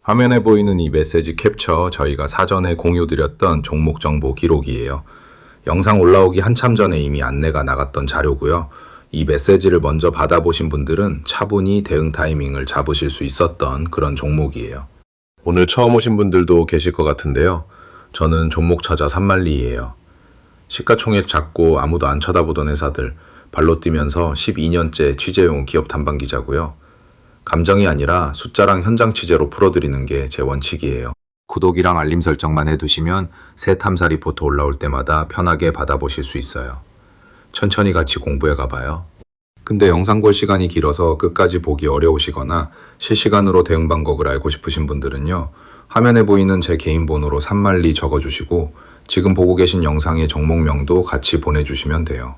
화면에 보이는 이 메시지 캡처 저희가 사전에 공유드렸던 종목 정보 기록이에요. 영상 올라오기 한참 전에 이미 안내가 나갔던 자료고요. 이 메시지를 먼저 받아보신 분들은 차분히 대응 타이밍을 잡으실 수 있었던 그런 종목이에요. 오늘 처음 오신 분들도 계실 것 같은데요. 저는 종목 찾아 산만리예요. 시가총액 작고 아무도 안 쳐다보던 회사들 발로 뛰면서 12년째 취재용 기업 탐방 기자고요. 감정이 아니라 숫자랑 현장 취재로 풀어드리는 게 제 원칙이에요. 구독이랑 알림 설정만 해두시면 새 탐사 리포트 올라올 때마다 편하게 받아보실 수 있어요. 천천히 같이 공부해 가봐요. 근데 영상 볼 시간이 길어서 끝까지 보기 어려우시거나 실시간으로 대응 방법을 알고 싶으신 분들은요. 화면에 보이는 제 개인 번호로 산만리 적어주시고 지금 보고 계신 영상의 종목명도 같이 보내주시면 돼요.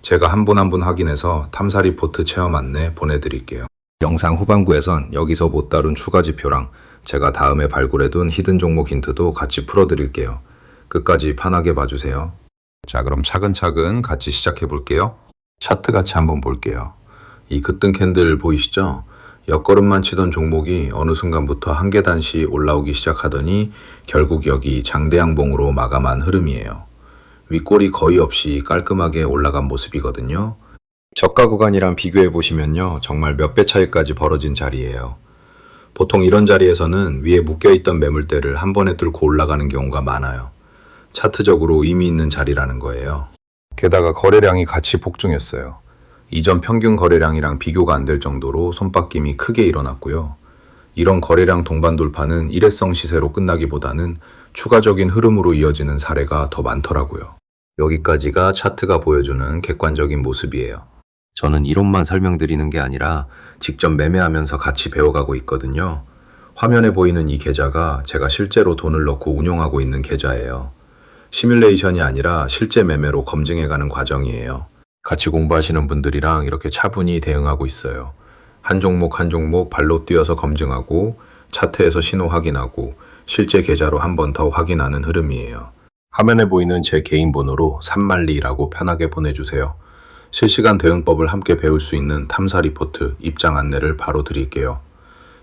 제가 한 분 한 분 확인해서 탐사 리포트 체험 안내 보내드릴게요. 영상 후반부에선 여기서 못 다룬 추가 지표랑 제가 다음에 발굴해둔 히든 종목 힌트도 같이 풀어드릴게요. 끝까지 편하게 봐주세요. 자, 그럼 차근차근 같이 시작해 볼게요. 차트 같이 한번 볼게요. 이 급등 캔들 보이시죠? 옆걸음만 치던 종목이 어느 순간부터 한 계단씩 올라오기 시작하더니 결국 여기 장대양봉으로 마감한 흐름이에요. 윗골이 거의 없이 깔끔하게 올라간 모습이거든요. 저가 구간이랑 비교해 보시면요. 정말 몇 배 차이까지 벌어진 자리예요. 보통 이런 자리에서는 위에 묶여있던 매물대를 한 번에 뚫고 올라가는 경우가 많아요. 차트적으로 의미 있는 자리라는 거예요. 게다가 거래량이 같이 폭증했어요. 이전 평균 거래량이랑 비교가 안 될 정도로 손바뀜이 크게 일어났고요. 이런 거래량 동반 돌파는 일회성 시세로 끝나기보다는 추가적인 흐름으로 이어지는 사례가 더 많더라고요. 여기까지가 차트가 보여주는 객관적인 모습이에요. 저는 이론만 설명드리는 게 아니라 직접 매매하면서 같이 배워가고 있거든요. 화면에 보이는 이 계좌가 제가 실제로 돈을 넣고 운용하고 있는 계좌예요. 시뮬레이션이 아니라 실제 매매로 검증해가는 과정이에요. 같이 공부하시는 분들이랑 이렇게 차분히 대응하고 있어요. 한 종목 한 종목 발로 뛰어서 검증하고 차트에서 신호 확인하고 실제 계좌로 한 번 더 확인하는 흐름이에요. 화면에 보이는 제 개인 번호로 산만리라고 편하게 보내주세요. 실시간 대응법을 함께 배울 수 있는 탐사 리포트 입장 안내를 바로 드릴게요.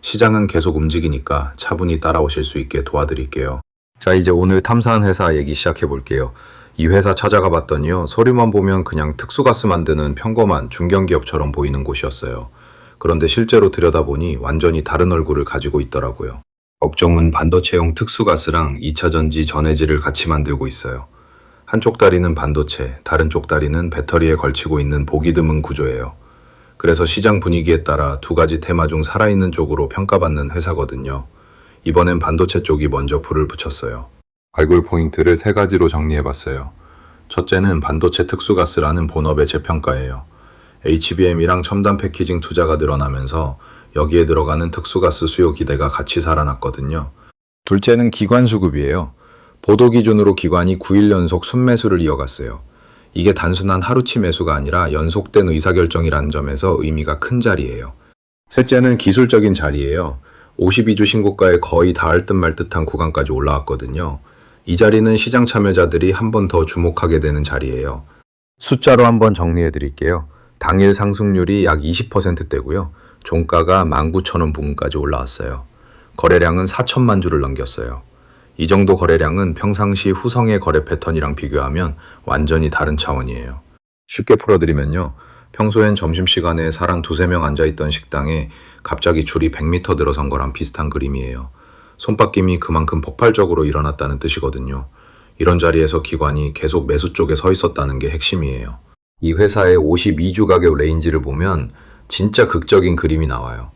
시장은 계속 움직이니까 차분히 따라오실 수 있게 도와드릴게요. 자, 이제 오늘 탐사한 회사 얘기 시작해 볼게요. 이 회사 찾아가 봤더니요. 소리만 보면 그냥 특수가스 만드는 평범한 중견기업처럼 보이는 곳이었어요. 그런데 실제로 들여다보니 완전히 다른 얼굴을 가지고 있더라고요. 업종은 반도체용 특수가스랑 2차전지 전해질을 같이 만들고 있어요. 한쪽 다리는 반도체, 다른 쪽 다리는 배터리에 걸치고 있는 보기 드문 구조예요. 그래서 시장 분위기에 따라 두 가지 테마 중 살아있는 쪽으로 평가받는 회사거든요. 이번엔 반도체 쪽이 먼저 불을 붙였어요. 발굴 포인트를 세 가지로 정리해봤어요. 첫째는 반도체 특수가스라는 본업의 재평가예요. HBM이랑 첨단 패키징 투자가 늘어나면서 여기에 들어가는 특수가스 수요 기대가 같이 살아났거든요. 둘째는 기관 수급이에요. 보도 기준으로 기관이 9일 연속 순매수를 이어갔어요. 이게 단순한 하루치 매수가 아니라 연속된 의사결정이라는 점에서 의미가 큰 자리예요. 셋째는 기술적인 자리예요. 52주 신고가에 거의 닿을 듯 말 듯한 구간까지 올라왔거든요. 이 자리는 시장 참여자들이 한 번 더 주목하게 되는 자리예요. 숫자로 한번 정리해 드릴게요. 당일 상승률이 약 20%대고요. 종가가 19,000원 부근까지 올라왔어요. 거래량은 4천만 주를 넘겼어요. 이 정도 거래량은 평상시 후성의 거래 패턴이랑 비교하면 완전히 다른 차원이에요. 쉽게 풀어드리면요. 평소엔 점심시간에 사람 2-3명 앉아있던 식당에 갑자기 줄이 100m 들어선 거랑 비슷한 그림이에요. 손바뀜이 그만큼 폭발적으로 일어났다는 뜻이거든요. 이런 자리에서 기관이 계속 매수 쪽에 서 있었다는 게 핵심이에요. 이 회사의 52주 가격 레인지를 보면 진짜 극적인 그림이 나와요.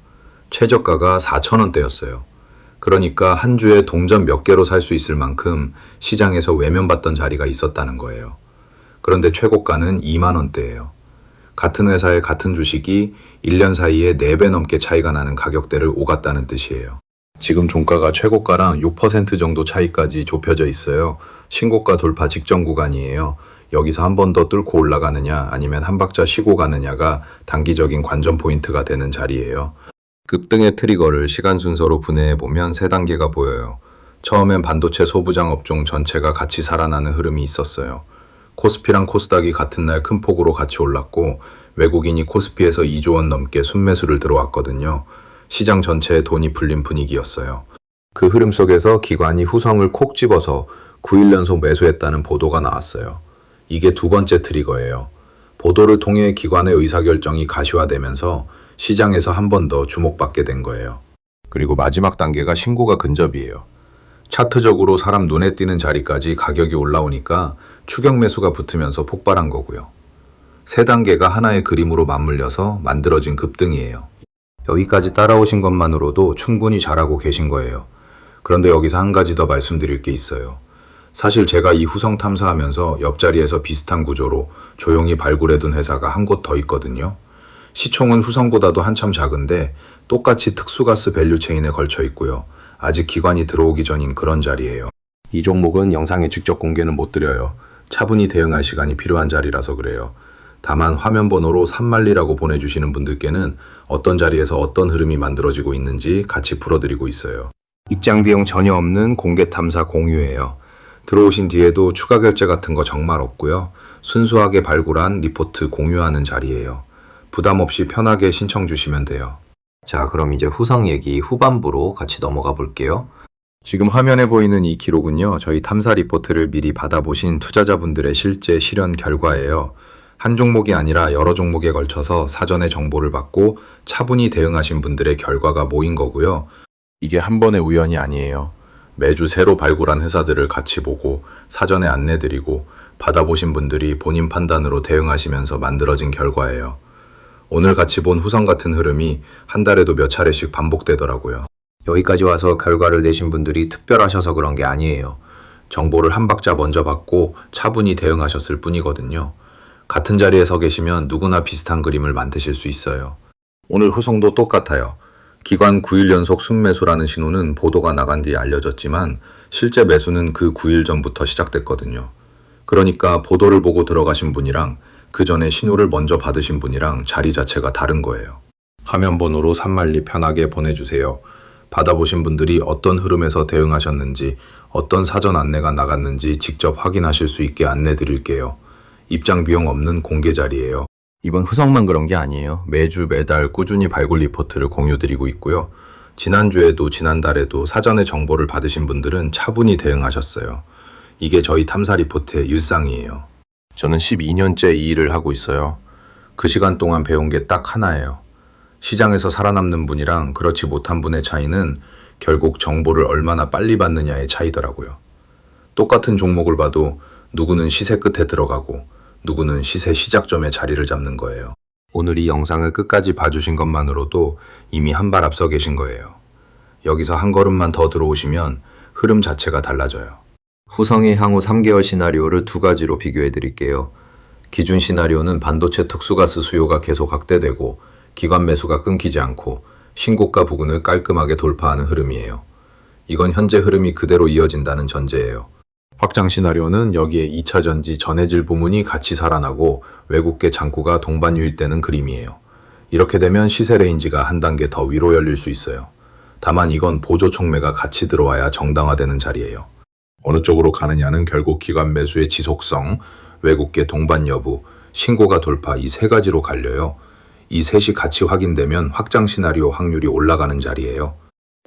최저가가 4,000원대였어요. 그러니까 한 주에 동전 몇 개로 살 수 있을 만큼 시장에서 외면받던 자리가 있었다는 거예요. 그런데 최고가는 2만 원대예요. 같은 회사의 같은 주식이 1년 사이에 4배 넘게 차이가 나는 가격대를 오갔다는 뜻이에요. 지금 종가가 최고가랑 6% 정도 차이까지 좁혀져 있어요. 신고가 돌파 직전 구간이에요. 여기서 한 번 더 뚫고 올라가느냐 아니면 한 박자 쉬고 가느냐가 단기적인 관전 포인트가 되는 자리예요. 급등의 트리거를 시간 순서로 분해해보면 3단계가 보여요. 처음엔 반도체 소부장 업종 전체가 같이 살아나는 흐름이 있었어요. 코스피랑 코스닥이 같은 날 큰 폭으로 같이 올랐고 외국인이 코스피에서 2조 원 넘게 순매수를 들어왔거든요. 시장 전체에 돈이 풀린 분위기였어요. 그 흐름 속에서 기관이 후성을 콕 집어서 9일 연속 매수했다는 보도가 나왔어요. 이게 두 번째 트리거예요. 보도를 통해 기관의 의사결정이 가시화되면서 시장에서 한 번 더 주목받게 된 거예요. 그리고 마지막 단계가 신고가 근접이에요. 차트적으로 사람 눈에 띄는 자리까지 가격이 올라오니까 추격 매수가 붙으면서 폭발한 거고요. 세 단계가 하나의 그림으로 맞물려서 만들어진 급등이에요. 여기까지 따라오신 것만으로도 충분히 잘하고 계신 거예요. 그런데 여기서 한 가지 더 말씀드릴 게 있어요. 사실 제가 이 후성 탐사하면서 옆자리에서 비슷한 구조로 조용히 발굴해둔 회사가 한 곳 더 있거든요. 시총은 후성보다도 한참 작은데 똑같이 특수가스 밸류체인에 걸쳐 있고요. 아직 기관이 들어오기 전인 그런 자리예요. 이 종목은 영상에 직접 공개는 못 드려요. 차분히 대응할 시간이 필요한 자리라서 그래요. 다만 화면 번호로 산만리라고 보내주시는 분들께는 어떤 자리에서 어떤 흐름이 만들어지고 있는지 같이 풀어드리고 있어요. 입장 비용 전혀 없는 공개 탐사 공유예요. 들어오신 뒤에도 추가 결제 같은 거 정말 없고요. 순수하게 발굴한 리포트 공유하는 자리예요. 부담 없이 편하게 신청 주시면 돼요. 자, 그럼 이제 후성 얘기 후반부로 같이 넘어가 볼게요. 지금 화면에 보이는 이 기록은요, 저희 탐사 리포트를 미리 받아보신 투자자분들의 실제 실현 결과예요. 한 종목이 아니라 여러 종목에 걸쳐서 사전에 정보를 받고 차분히 대응하신 분들의 결과가 모인 거고요. 이게 한 번의 우연이 아니에요. 매주 새로 발굴한 회사들을 같이 보고 사전에 안내드리고 받아보신 분들이 본인 판단으로 대응하시면서 만들어진 결과예요. 오늘 같이 본 후성 같은 흐름이 한 달에도 몇 차례씩 반복되더라고요. 여기까지 와서 결과를 내신 분들이 특별하셔서 그런 게 아니에요. 정보를 한 박자 먼저 받고 차분히 대응하셨을 뿐이거든요. 같은 자리에 서 계시면 누구나 비슷한 그림을 만드실 수 있어요. 오늘 후성도 똑같아요. 기관 9일 연속 순매수라는 신호는 보도가 나간 뒤에 알려졌지만 실제 매수는 그 9일 전부터 시작됐거든요. 그러니까 보도를 보고 들어가신 분이랑 그 전에 신호를 먼저 받으신 분이랑 자리 자체가 다른 거예요. 화면 번호로 산만리 편하게 보내주세요. 받아보신 분들이 어떤 흐름에서 대응하셨는지, 어떤 사전 안내가 나갔는지 직접 확인하실 수 있게 안내 드릴게요. 입장 비용 없는 공개 자리예요. 이번 후성만 그런 게 아니에요. 매주 매달 꾸준히 발굴 리포트를 공유드리고 있고요. 지난주에도 지난달에도 사전에 정보를 받으신 분들은 차분히 대응하셨어요. 이게 저희 탐사 리포트의 일상이에요. 저는 12년째 이 일을 하고 있어요. 그 시간 동안 배운 게 딱 하나예요. 시장에서 살아남는 분이랑 그렇지 못한 분의 차이는 결국 정보를 얼마나 빨리 받느냐의 차이더라고요. 똑같은 종목을 봐도 누구는 시세 끝에 들어가고 누구는 시세 시작점에 자리를 잡는 거예요. 오늘 이 영상을 끝까지 봐주신 것만으로도 이미 한 발 앞서 계신 거예요. 여기서 한 걸음만 더 들어오시면 흐름 자체가 달라져요. 후성의 향후 3개월 시나리오를 두 가지로 비교해 드릴게요. 기준 시나리오는 반도체 특수가스 수요가 계속 확대되고 기관 매수가 끊기지 않고 신고가 부근을 깔끔하게 돌파하는 흐름이에요. 이건 현재 흐름이 그대로 이어진다는 전제예요. 확장 시나리오는 여기에 2차 전지 전해질 부문이 같이 살아나고 외국계 장구가 동반 유입되는 그림이에요. 이렇게 되면 시세 레인지가 한 단계 더 위로 열릴 수 있어요. 다만 이건 보조 촉매가 같이 들어와야 정당화되는 자리예요. 어느 쪽으로 가느냐는 결국 기관 매수의 지속성, 외국계 동반 여부, 신고가 돌파 이 세 가지로 갈려요. 이 셋이 같이 확인되면 확장 시나리오 확률이 올라가는 자리예요.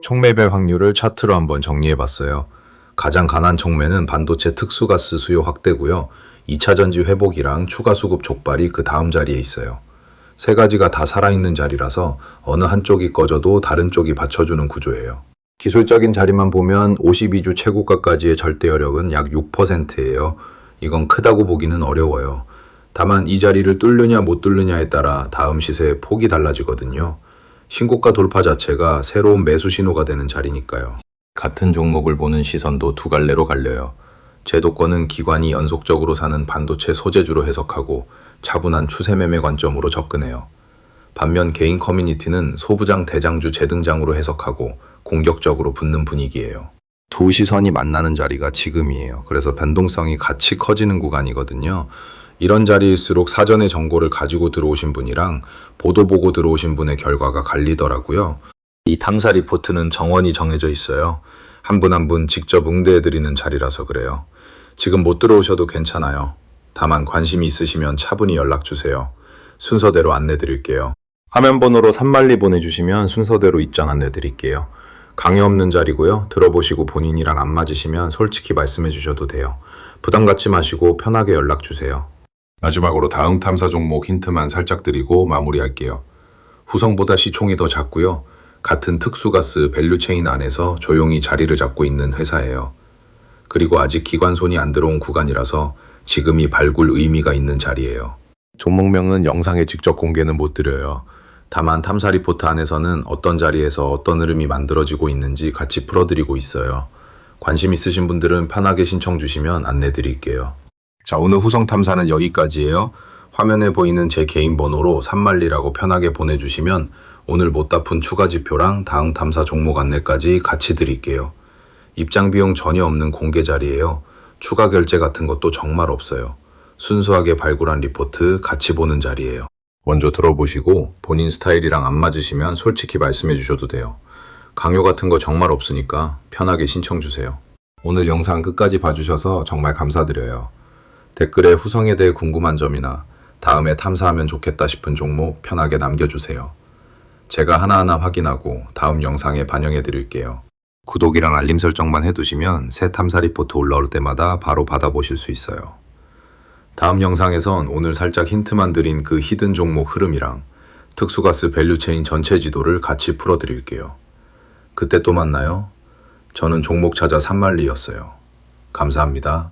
촉매별 확률을 차트로 한번 정리해봤어요. 가장 강한 촉매는 반도체 특수가스 수요 확대고요. 2차 전지 회복이랑 추가 수급 촉발이 그 다음 자리에 있어요. 세 가지가 다 살아있는 자리라서 어느 한쪽이 꺼져도 다른 쪽이 받쳐주는 구조예요. 기술적인 자리만 보면 52주 최고가까지의 절대 여력은 약 6%예요. 이건 크다고 보기는 어려워요. 다만 이 자리를 뚫느냐 못 뚫느냐에 따라 다음 시세의 폭이 달라지거든요. 신고가 돌파 자체가 새로운 매수 신호가 되는 자리니까요. 같은 종목을 보는 시선도 두 갈래로 갈려요. 제도권은 기관이 연속적으로 사는 반도체 소재주로 해석하고 차분한 추세 매매 관점으로 접근해요. 반면 개인 커뮤니티는 소부장 대장주 재등장으로 해석하고 공격적으로 붙는 분위기예요. 두 시선이 만나는 자리가 지금이에요. 그래서 변동성이 같이 커지는 구간이거든요. 이런 자리일수록 사전에 정보를 가지고 들어오신 분이랑 보도 보고 들어오신 분의 결과가 갈리더라고요. 이 탐사 리포트는 정원이 정해져 있어요. 한 분 한 분 직접 응대해드리는 자리라서 그래요. 지금 못 들어오셔도 괜찮아요. 다만 관심이 있으시면 차분히 연락주세요. 순서대로 안내드릴게요. 화면 번호로 산만리 보내주시면 순서대로 입장 안내드릴게요. 강요 없는 자리고요. 들어보시고 본인이랑 안 맞으시면 솔직히 말씀해 주셔도 돼요. 부담 갖지 마시고 편하게 연락 주세요. 마지막으로 다음 탐사 종목 힌트만 살짝 드리고 마무리할게요. 후성보다 시총이 더 작고요. 같은 특수가스 밸류체인 안에서 조용히 자리를 잡고 있는 회사예요. 그리고 아직 기관손이 안 들어온 구간이라서 지금이 발굴 의미가 있는 자리예요. 종목명은 영상에 직접 공개는 못 드려요. 다만 탐사 리포트 안에서는 어떤 자리에서 어떤 흐름이 만들어지고 있는지 같이 풀어드리고 있어요. 관심 있으신 분들은 편하게 신청 주시면 안내 드릴게요. 자, 오늘 후성 탐사는 여기까지예요. 화면에 보이는 제 개인 번호로 산말리라고 편하게 보내주시면 오늘 못다 푼 추가 지표랑 다음 탐사 종목 안내까지 같이 드릴게요. 입장 비용 전혀 없는 공개 자리예요. 추가 결제 같은 것도 정말 없어요. 순수하게 발굴한 리포트 같이 보는 자리예요. 먼저 들어보시고 본인 스타일이랑 안 맞으시면 솔직히 말씀해 주셔도 돼요. 강요 같은 거 정말 없으니까 편하게 신청 주세요. 오늘 영상 끝까지 봐주셔서 정말 감사드려요. 댓글에 후성에 대해 궁금한 점이나 다음에 탐사하면 좋겠다 싶은 종목 편하게 남겨주세요. 제가 하나하나 확인하고 다음 영상에 반영해 드릴게요. 구독이랑 알림 설정만 해두시면 새 탐사 리포트 올라올 때마다 바로 받아보실 수 있어요. 다음 영상에선 오늘 살짝 힌트만 드린 그 히든 종목 흐름이랑 특수가스 밸류체인 전체 지도를 같이 풀어드릴게요. 그때 또 만나요. 저는 종목 찾아 산말리였어요. 감사합니다.